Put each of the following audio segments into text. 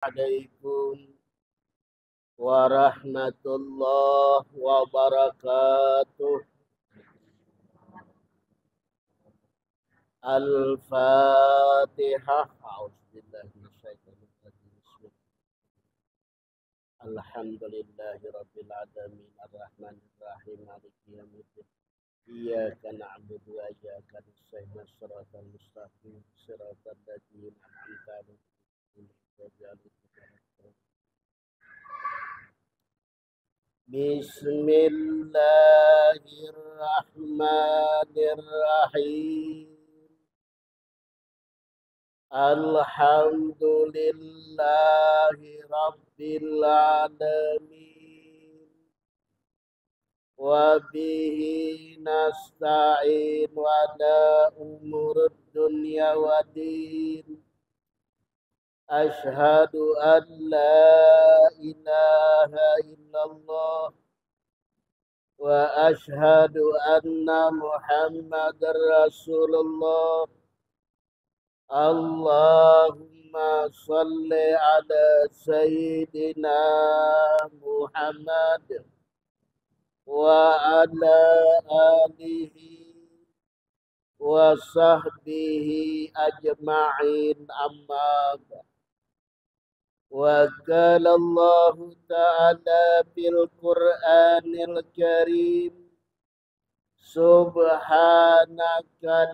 Assalamualaikum warahmatullahi wabarakatuh. Al-Fatihah. A'udzubillahi minasyaitonirrajim. Alhamdulillahi rabbil alamin arrahmanir rahim maliki yaumiddin. Iyyaka na'budu wa iyyaka nasta'in shiratal mustaqim shiratal ladzina an'amta 'alaihim ghairil Bismillahirrahmanirrahim. Alhamdulillahi rabbil alamin. Wa bihi nasta'in wa la umurud dunya wa din. Ashhadu an la ilaha illallah wa ashhadu anna Muhammadar Rasulullah. Allahumma salli ala Sayyidina Muhammad wa ala alihi wa sahbihi ajma'in amma ba'd. Wa qala Allah ta'ala fil Qur'anil Karim Subhanaka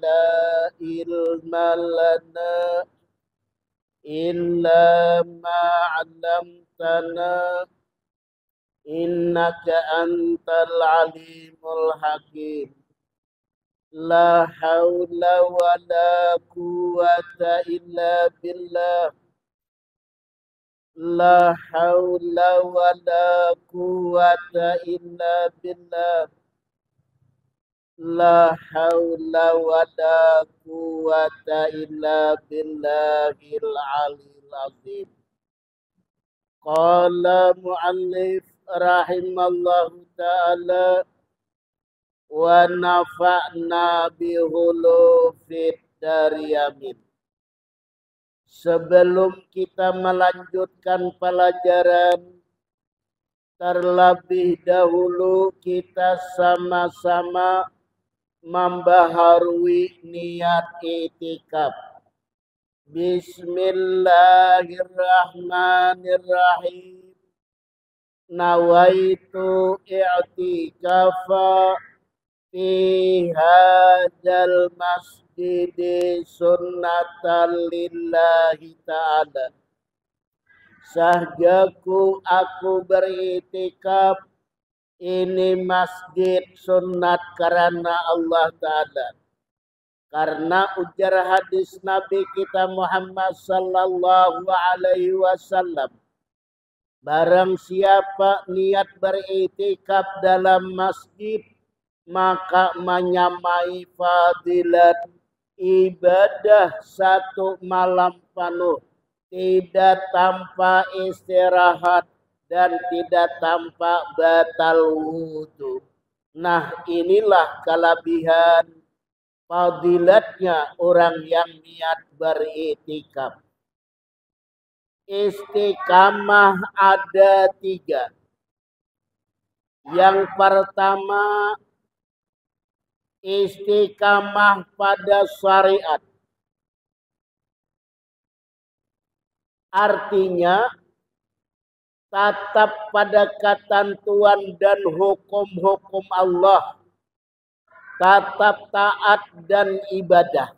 la ilma lana illa ma 'allamtana innaka antal alimul hakim. La haula wa la quwwata illa billah. La haula wa la quwwata illa billah. La haula wa la quwwata illa billahil aliyil azim. Qala mu'allif rahimallahu ta'ala wa nafa'na bihulufid dariyamin. Sebelum kita melanjutkan pelajaran, terlebih dahulu kita sama-sama membaharui niat i'tikaf. Bismillahirrahmanirrahim. Nawaitu i'tikafa fi hadzal masjidi sunnatan lillahi ta'ala. Sahjaku aku beriktikaf ini masjid sunnat karena Allah Ta'ala. Karena ujar hadis Nabi kita Muhammad sallallahu alaihi wasallam, barang siapa niat beriktikaf dalam masjid, maka menyamai fadilat ibadah satu malam penuh, tidak tanpa istirahat dan tidak tanpa batal wudu. Nah, inilah kelebihan fadilatnya orang yang niat beriktikaf. Istiqamah ada 3. Yang pertama, istiqamah pada syariat. Artinya tetap pada ketentuan dan hukum-hukum Allah, tetap taat dan ibadah.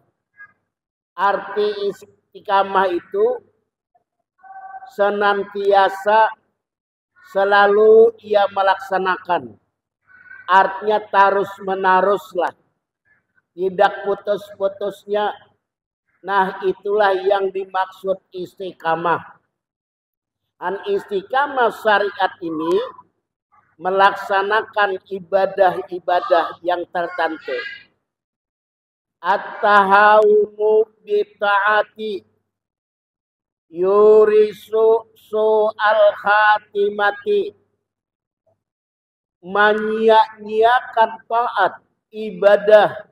Arti istiqamah itu senantiasa selalu ia melaksanakan. Artinya terus meneruslah, tidak putus-putusnya. Nah, itulah yang dimaksud istiqamah. An istiqamah syariat ini melaksanakan ibadah-ibadah yang tertentu. At-tahawumu bita'ati yurisu su'al khatimati. Menyia-nyiakan taat ibadah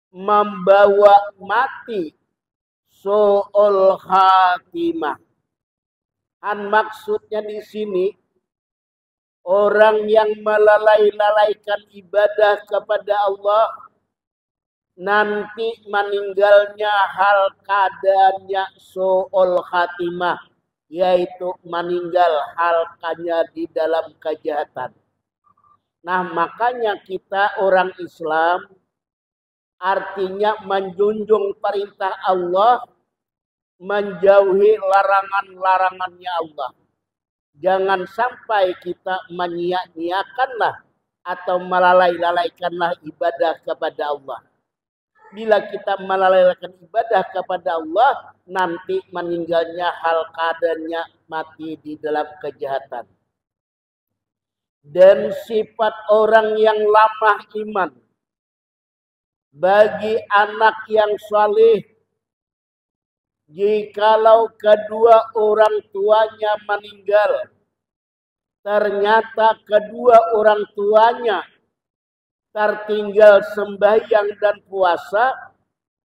membawa mati su'ul khatimah, Maksudnya di sini orang yang melalaikan ibadah kepada Allah nanti meninggalnya hal keadaannya su'ul khatimah, yaitu meninggal halkanya di dalam kejahatan. Nah, makanya kita orang Islam artinya menjunjung perintah Allah, menjauhi larangan-larangannya Allah. Jangan sampai kita menyia-nyiakanlah atau melalaikanlah ibadah kepada Allah. Bila kita melalaikan ibadah kepada Allah, nanti meninggalnya hal keadaannya mati di dalam kejahatan. Dan sifat orang yang lamah iman bagi anak yang saleh, jikalau kedua orang tuanya meninggal, ternyata kedua orang tuanya tertinggal sembahyang dan puasa,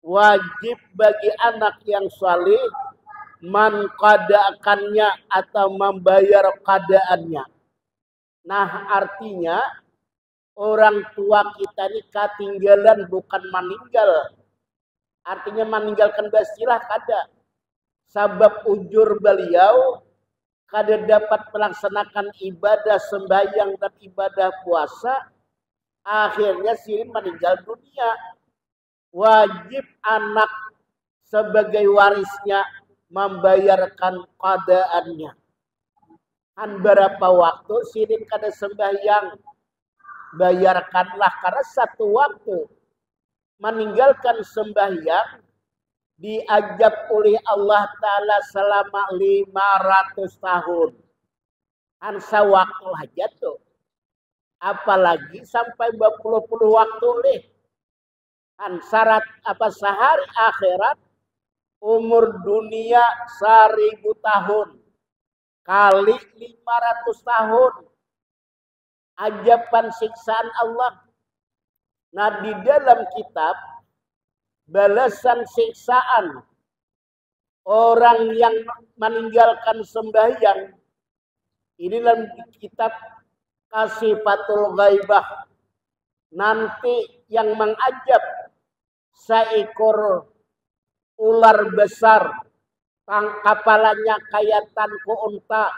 wajib bagi anak yang saleh mengqadaakannya atau membayar qadaannya. Nah, artinya orang tua kita ini ketinggalan, bukan meninggal. Artinya meninggalkan basilah kada. Sebab ujur beliau kada dapat melaksanakan ibadah sembahyang dan ibadah puasa, akhirnya sirin meninggal dunia. Wajib anak sebagai warisnya membayarkan qadaannya. Berapa waktu sirin kada sembahyang, bayarkanlah, karena satu waktu meninggalkan sembahyang diajab oleh Allah Ta'ala selama 500 tahun. Sewaktu aja tuh. Apalagi sampai berpuluh-puluh waktu leh. Syarat apa sehari akhirat, umur dunia 1000 tahun. Kali 500 tahun. Ajaban siksaan Allah. Nah, di dalam kitab balasan siksaan orang yang meninggalkan sembahyang, ini dalam kitab Kasifatul Ghaibah, nanti yang mengajab seekor ular besar, kepalanya kayak tanku unta,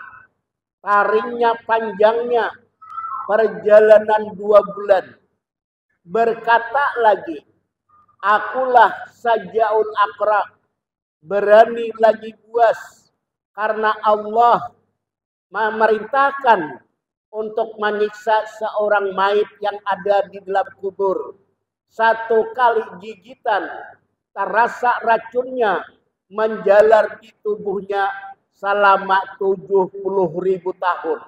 taringnya panjangnya, perjalanan 2 bulan. Berkata lagi, akulah Sajaul Aqra, berani lagi buas, karena Allah memerintahkan untuk menyiksa seorang mayit yang ada di dalam kubur. 1 kali gigitan, terasa racunnya menjalar di tubuhnya selama 70.000 tahun.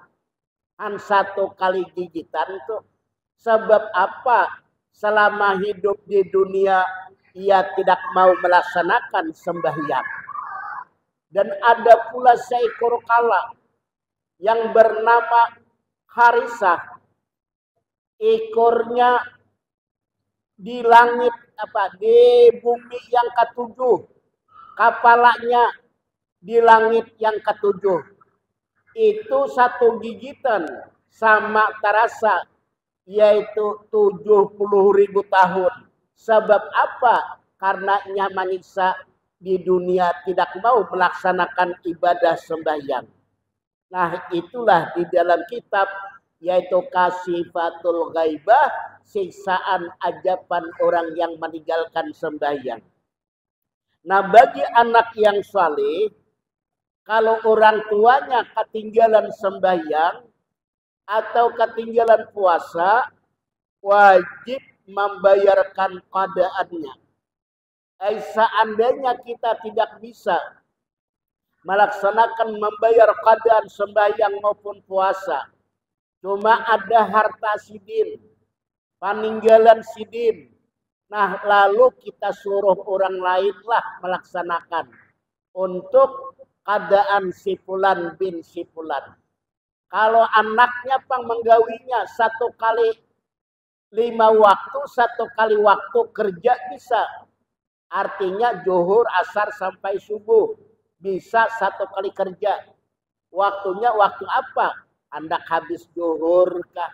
1 kali gigitan itu sebab apa? Selama hidup di dunia ia tidak mau melaksanakan sembahyang. Dan ada pula seekor kala yang bernama Harisah. Ekornya di langit di bumi yang ke-7, kepalanya di langit yang ke-7. Itu 1 gigitan sama terasa, yaitu 70.000 tahun. Sebab apa? Karena ia menyiksa di dunia tidak mau melaksanakan ibadah sembahyang. Nah, itulah di dalam kitab, yaitu Kasifatul Ghaibah, siksaan ajaban orang yang meninggalkan sembahyang. Nah, bagi anak yang saleh, kalau orang tuanya ketinggalan sembahyang atau ketinggalan puasa, wajib membayarkan qadaannya. Seandainya kita tidak bisa melaksanakan membayar qadaan sembahyang maupun puasa, cuma ada harta sidin, peninggalan sidin, nah lalu kita suruh orang lainlah melaksanakan untuk qadaan si fulan bin si fulan. Kalau anaknya pang menggawinya 1 kali 5 waktu, 1 kali waktu kerja bisa. Artinya zuhur, asar sampai subuh. Bisa 1 kali kerja. Waktunya waktu apa? Hendak habis zuhur kah?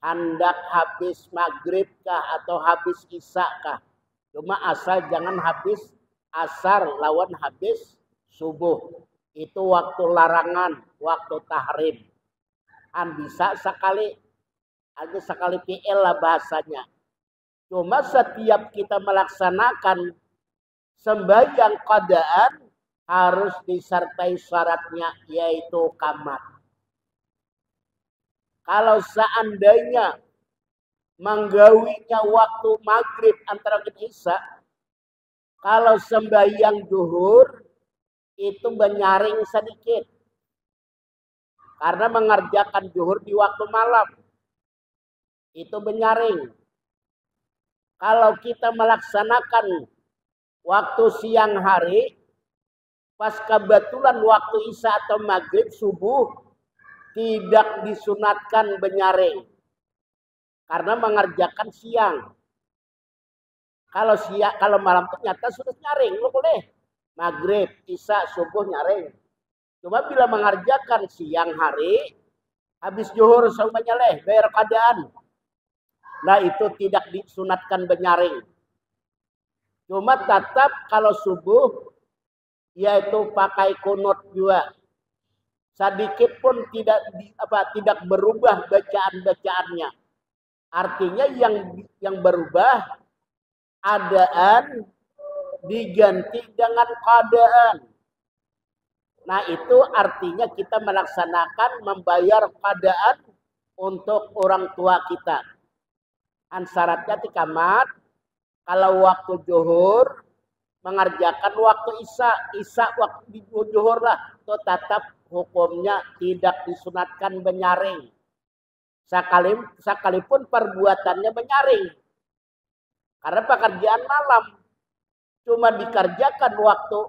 Hendak habis maghrib kah? Atau habis isya kah? Cuma asal jangan habis asar lawan habis subuh. Itu waktu larangan, waktu tahrim. Bisa sekali, ada sekali PL lah bahasanya. Cuma setiap kita melaksanakan sembahyang qadaan harus disertai syaratnya, yaitu qamat. Kalau seandainya menggawinya waktu maghrib antara isya, kalau sembahyang zuhur itu menyaring sedikit. Karena mengerjakan zuhur di waktu malam. Itu menyaring. Kalau kita melaksanakan waktu siang hari, pas kebetulan waktu isya atau maghrib subuh, tidak disunatkan menyaring. Karena mengerjakan siang. Kalau malam ternyata sudah nyaring, lo boleh. Maghrib, isya, subuh nyaring. Cuma bila mengerjakan siang hari, habis zuhur semuanya bayar qadaan. Nah itu tidak disunatkan menyaring. Cuma tetap kalau subuh, yaitu pakai kunut juga. Sedikit pun tidak berubah bacaan-bacaannya. Artinya yang berubah adaan diganti dengan qadaan. Nah itu artinya kita melaksanakan membayar qadaan untuk orang tua kita. Syaratnya tikamat kalau waktu zuhur mengerjakan waktu isya waktu zuhur lah, itu tetap hukumnya tidak disunatkan menyaring. Sekalipun perbuatannya menyaring. Karena pekerjaan malam cuma dikerjakan waktu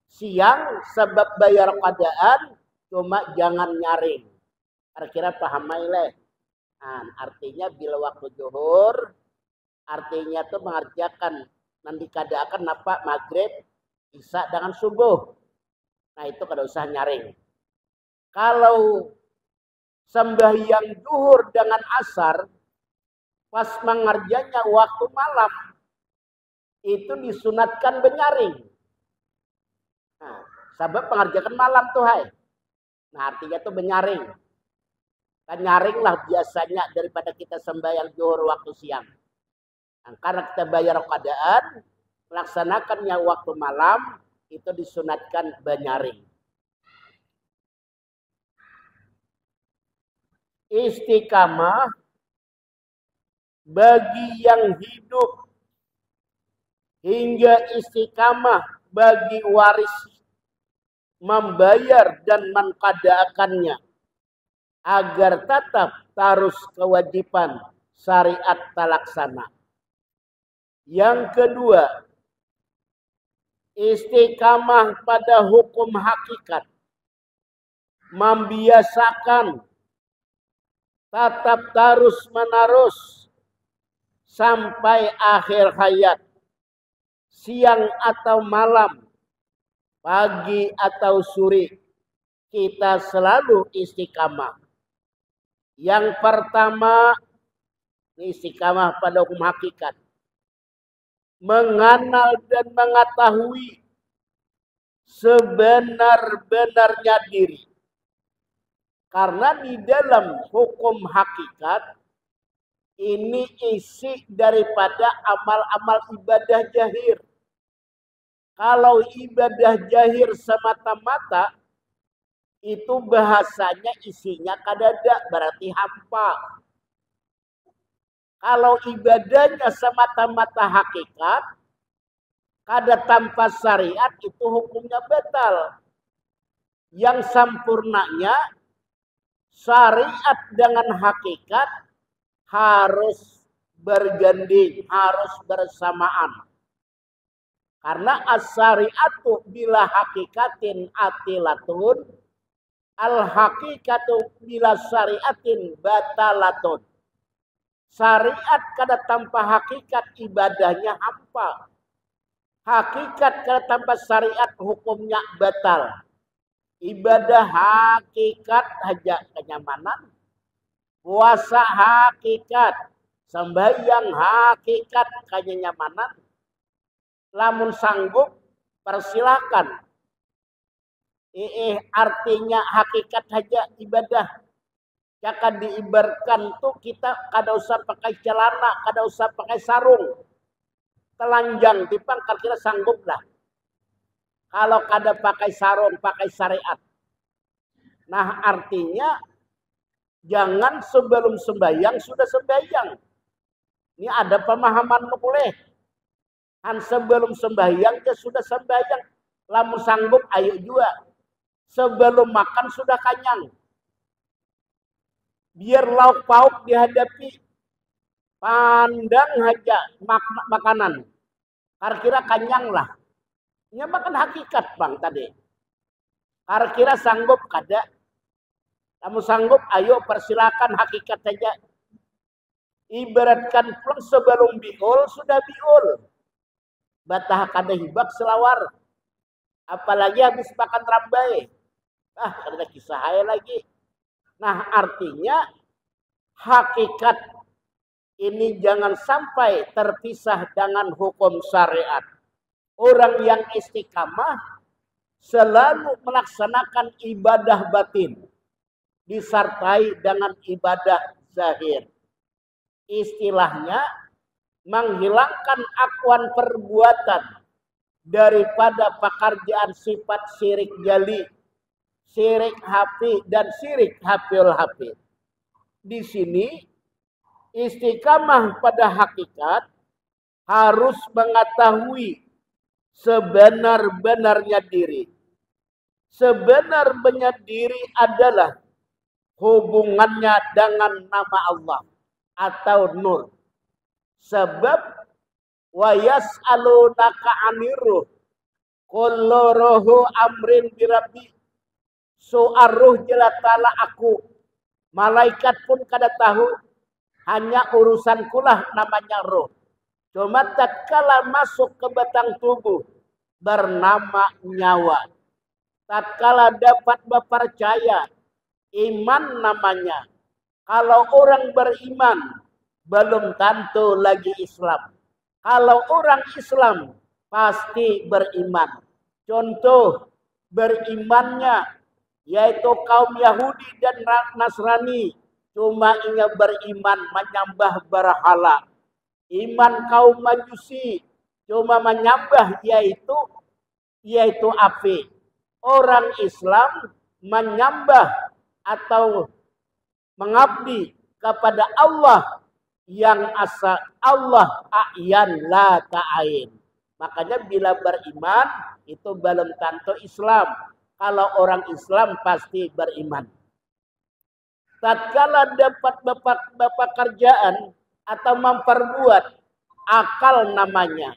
siang sebab bayar qadaan, cuma jangan nyaring. Kira-kira paham maileh. Nah, artinya bila waktu zuhur, artinya tuh mengerjakan nanti keadaan apa maghrib, isya dengan subuh. Nah itu kada usah nyaring. Kalau sembahyang zuhur dengan asar, pas mengerjanya waktu malam, itu disunatkan menyaring. Nah, sebab pengerjaan malam tuh hai. Nah artinya tuh menyaring. Kan nyaring lah biasanya daripada kita sembahyang zuhur waktu siang. Nah, karena kita bayar qadaan, melaksanakannya waktu malam, itu disunatkan menyaring. Istiqamah bagi yang hidup hingga istiqamah bagi waris membayar dan mengqadaakannya agar tetap tarus kewajiban syariat talaksana. Yang kedua, istiqamah pada hukum hakikat, membiasakan tetap terus menerus sampai akhir hayat, siang atau malam, pagi atau sore, kita selalu istiqamah. Yang pertama, istiqamah pada hukum hakikat. Mengenal dan mengetahui sebenar-benarnya diri. Karena di dalam hukum hakikat, ini isi daripada amal-amal ibadah jahir. Kalau ibadah jahir semata-mata, itu bahasanya isinya kadada, berarti hampa. Kalau ibadahnya semata-mata hakikat, kada tanpa syariat, itu hukumnya batal. Yang sempurnanya, syariat dengan hakikat harus berganding, harus bersamaan. Karena as-syariatu bila hakikatin atilatun, al-hakikatu bila syariatin batalatun. Syariat kada tanpa hakikat ibadahnya hampa. Hakikat kada tanpa syariat hukumnya batal. Ibadah hakikat aja kenyamanan. Puasa hakikat. Sembahyang hakikat kenyamanan. Lamun sanggup persilakan. Artinya hakikat aja ibadah. Jangan diibaratkan tuh kita kada usah pakai celana, kada usah pakai sarung. Telanjang tipang kira sanggup lah. Kalau kada pakai sarung, pakai syariat. Nah artinya jangan sebelum sembahyang sudah sembahyang. Ini ada pemahaman boleh. Han sebelum sembahyang dia sudah sembahyang. Lamun sanggup ayo juga. Sebelum makan sudah kenyang. Biar lauk pauk dihadapi. Pandang aja makanan. Kira-kira kenyang lah. Ini makan hakikat bang tadi. Kira-kira sanggup kada. Kamu sanggup ayo persilakan hakikat saja. Ibaratkan pun sebelum biul sudah biul. Batah kada hibak selawar. Apalagi habis makan rambai. Ada kisah saya lagi. Nah artinya hakikat ini jangan sampai terpisah dengan hukum syariat. Orang yang istiqamah selalu melaksanakan ibadah batin. Disertai dengan ibadah zahir. Istilahnya menghilangkan akuan perbuatan daripada pekerjaan sifat syirik jali, syirik hafi dan syirik hafil hafi. Di sini istiqamah pada hakikat harus mengetahui sebenar-benarnya diri. Sebenar-benarnya diri adalah hubungannya dengan nama Allah atau nur. Sebab wa yas'alunaka 'anir ruh kullu ruhu amrin birabbi. Ruh jelatala aku. Malaikat pun kada tahu, hanya urusanku lah namanya roh. Cuma tatkala masuk ke batang tubuh bernama nyawa. Tatkala dapat berpercaya, iman namanya. Kalau orang beriman belum tentu lagi Islam. Kalau orang Islam pasti beriman. Contoh berimannya yaitu kaum Yahudi dan Nasrani cuma ingin beriman menyembah berhala. Iman kaum Majusi cuma menyembah yaitu api. Orang Islam menyembah atau mengabdi kepada Allah yang asa Allah a'yan la ta'ain. Makanya bila beriman itu belum tentu Islam. Kalau orang Islam pasti beriman. Tatkala dapat bekerjaan atau memperbuat akal namanya.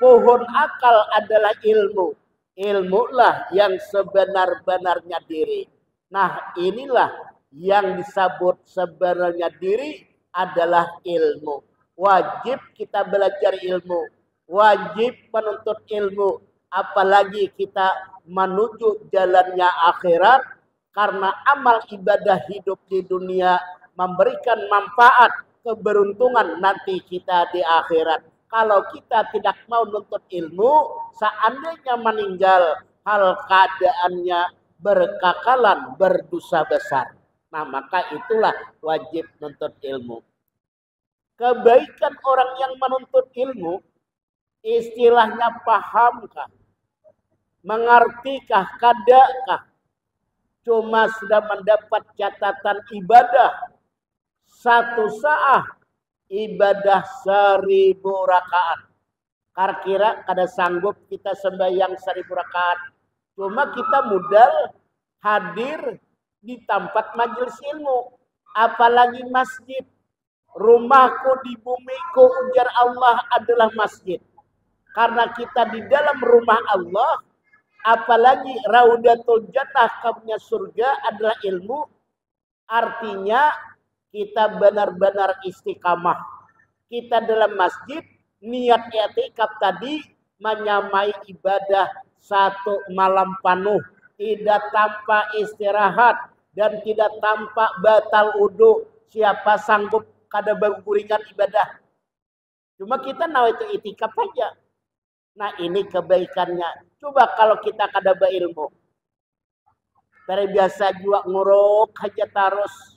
Pohon akal adalah ilmu. Ilmulah yang sebenar-benarnya diri. Nah inilah yang disebut sebenarnya diri adalah ilmu. Wajib kita belajar ilmu. Wajib menuntut ilmu. Apalagi kita menuju jalannya akhirat. Karena amal ibadah hidup di dunia memberikan manfaat, keberuntungan nanti kita di akhirat. Kalau kita tidak mau menuntut ilmu, seandainya meninggal, hal keadaannya berkakalan, berdosa besar. Nah maka itulah wajib menuntut ilmu. Kebaikan orang yang menuntut ilmu, istilahnya pahamkah? Mengertikah? Kadakah? Cuma sudah mendapat catatan ibadah 1 saat ibadah 1000 rakaat. Kira-kira kada sanggup kita sembahyang 1000 rakaat. Cuma kita modal hadir di tempat majelis ilmu. Apalagi masjid. Rumahku di bumiku ujar Allah adalah masjid. Karena kita di dalam rumah Allah. Apalagi Raudatul Jannah kaumnya surga adalah ilmu. Artinya kita benar-benar istiqamah. Kita dalam masjid niat i'tikaf tadi menyamai ibadah 1 malam penuh tidak tanpa istirahat dan tidak tanpa batal wudu. Siapa sanggup kada berguringan ibadah? Cuma kita nawaitu itikaf aja. Nah ini kebaikannya. Coba kalau kita kada berilmu. Terbiasa juga nguruk aja terus.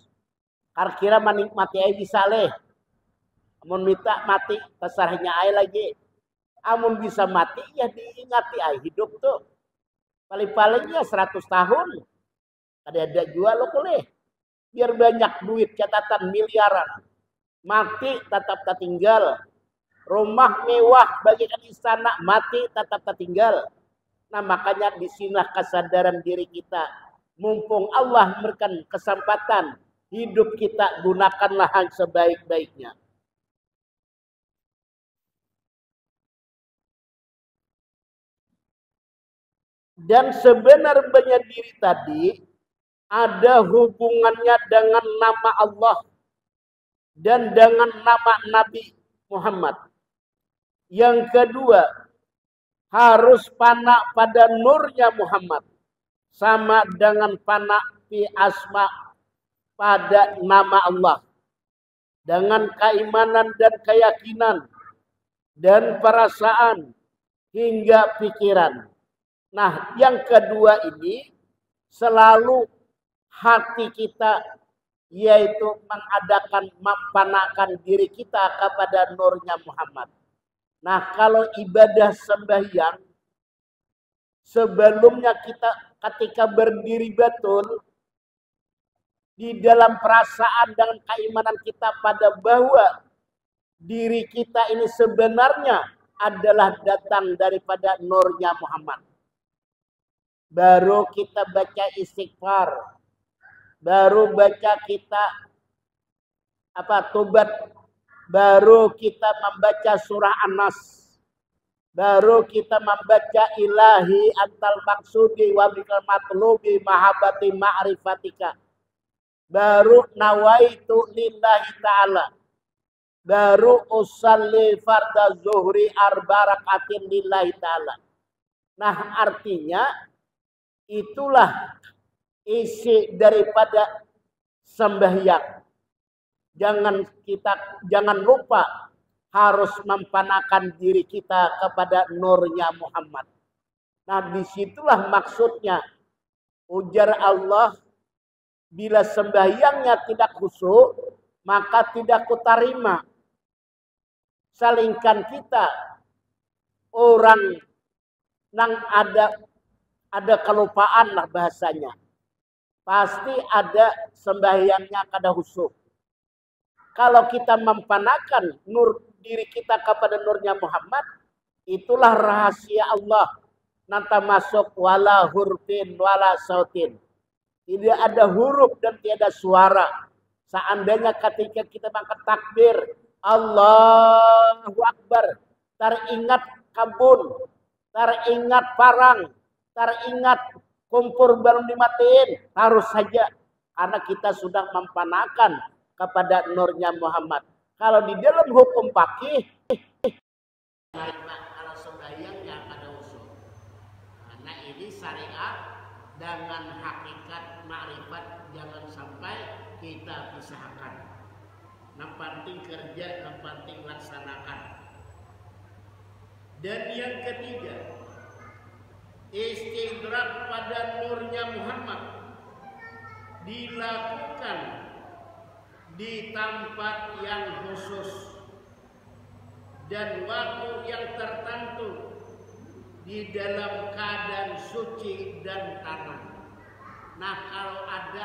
Kira menikmati aja bisa leh. Amun minta mati terserahnya aja lagi. Amun bisa mati ya diingati aja hidup tuh. Paling-palingnya 100 tahun. Ada jual lo boleh. Biar banyak duit catatan miliaran. Mati tetap tertinggal. Rumah mewah bagikan istana mati tetap tertinggal. Nah makanya disinilah kesadaran diri kita. Mumpung Allah memberikan kesempatan hidup kita, gunakanlah yang sebaik-baiknya. Dan sebenarnya diri tadi ada hubungannya dengan nama Allah dan dengan nama Nabi Muhammad. Yang kedua, harus fana pada nurnya Muhammad. Sama dengan fana fi asma pada nama Allah. Dengan keimanan dan keyakinan dan perasaan hingga pikiran. Nah, yang kedua ini selalu hati kita yaitu mengadakan mempanakan diri kita kepada nurnya Muhammad. Nah, kalau ibadah sembahyang sebelumnya kita ketika berdiri betul di dalam perasaan dan keimanan kita pada bahwa diri kita ini sebenarnya adalah datang daripada nurnya Muhammad. Baru kita baca istighfar, baru baca kita tobat, baru kita membaca surah An-Nas, baru kita membaca ilahi antal maksudi wa bikal matlubi mahabbati ma'rifatika, baru nawaitu lillahi ta'ala, baru usalli farda zuhri arbarakatin lillahi ta'ala. Nah artinya itulah isi daripada sembahyang. Jangan lupa harus mempanakan diri kita kepada nurnya Muhammad. Nah disitulah maksudnya ujar Allah, bila sembahyangnya tidak khusyuk maka tidak kutarima. Salingkan kita orang yang ada kelupaan lah bahasanya. Pasti ada sembahyangnya kada khusyuk. Kalau kita mempanakan nur diri kita kepada nurnya Muhammad, itulah rahasia Allah. Nanti masuk wala hurfin wala sautin. Tidak ada huruf dan tiada suara. Seandainya ketika kita mengangkat takbir, Allahu Akbar, teringat kabun, teringat parang, teringat kumpur belum dimatiin, harus saja karena kita sudah mempanakan kepada nurnya Muhammad. Kalau di dalam hukum fikih, kalau sembahyang yang ada usul, karena ini syariat dengan hakikat makrifat jangan sampai kita pisahkan. Yang penting kerja, yang penting laksanakan. Dan yang ketiga, istidrak pada nurnya Muhammad dilakukan di tempat yang khusus dan waktu yang tertentu di dalam keadaan suci dan tanah. Nah kalau ada